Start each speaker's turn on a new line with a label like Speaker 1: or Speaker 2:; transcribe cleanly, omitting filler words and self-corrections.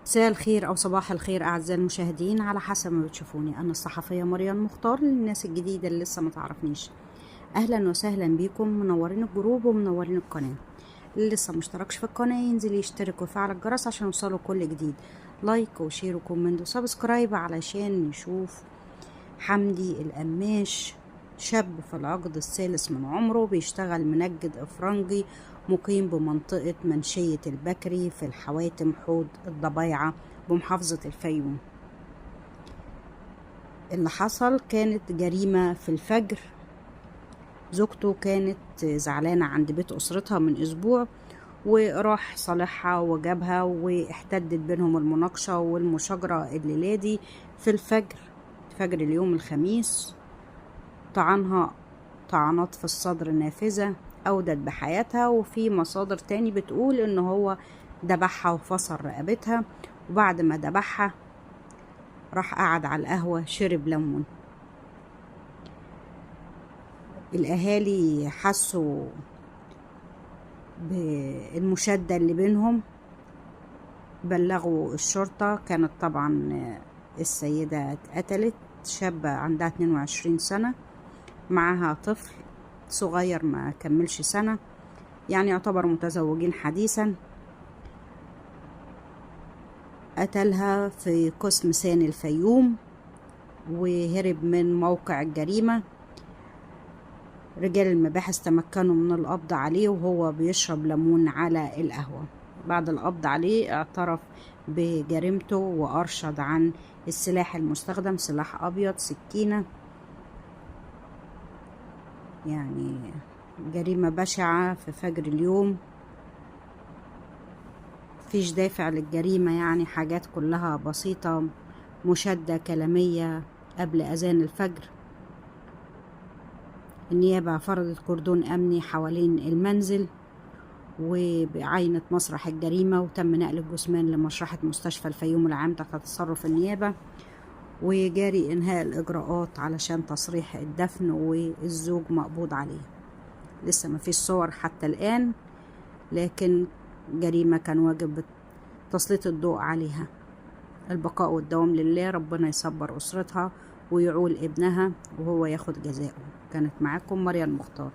Speaker 1: مساء الخير أو صباح الخير أعزائي المشاهدين، على حسب ما بتشوفوني. أنا الصحفية مريم مختار، للناس الجديدة اللي لسه ما تعرفنيش. أهلا وسهلا بيكم، منورين الجروب ومنورين القناة. اللي لسه مشتركش في القناة ينزل يشترك ويفعل الجرس عشان يوصله كل جديد. لايك وشير وكومنت وسبسكرايب علشان نشوف حمدي القماش، شاب في العقد الثالث من عمره، بيشتغل منجد إفرنجي، مقيم بمنطقة منشية البكري في الحواتم حوض الضبيعة بمحافظة الفيوم. اللي حصل كانت جريمة في الفجر. زوجته كانت زعلانة عند بيت أسرتها من أسبوع، وراح صالحها وجابها، واحتدت بينهم المناقشة والمشاجرة الليلة دي في الفجر، فجر اليوم الخميس. طعنها طعنات في الصدر نافذة أودت بحياتها، وفي مصادر تاني بتقول إن هو دبحها وفصل رقبتها، وبعد ما دبحها راح قعد على القهوة شرب ليمون. الأهالي حسوا بالمشادة اللي بينهم، بلغوا الشرطة. كانت طبعا السيدة اتقتلت، شابة عندها 22 سنة، معها طفل صغير ما كملش سنة، يعني يعتبر متزوجين حديثا. قتلها في قسم ثاني الفيوم وهرب من موقع الجريمة. رجال المباحث تمكنوا من القبض عليه وهو بيشرب ليمون على القهوة. بعد القبض عليه اعترف بجريمته وأرشد عن السلاح المستخدم، سلاح أبيض، سكينة. يعني جريمة بشعة في فجر اليوم، مفيش دافع للجريمة، يعني حاجات كلها بسيطة، مشادة كلامية قبل أذان الفجر. النيابة فرضت كردون أمني حوالين المنزل وبعينة مسرح الجريمة، وتم نقل الجثمان لمشرحة مستشفى الفيوم العام تحت تصرف النيابة، وجاري إنهاء الإجراءات علشان تصريح الدفن، والزوج مقبوض عليه. لسه مفيش صور حتى الآن، لكن جريمة كان واجب تسليط الضوء عليها. البقاء والدوام لله، ربنا يصبر أسرتها ويعول ابنها وهو ياخد جزاؤه. كانت معاكم مريم مختار.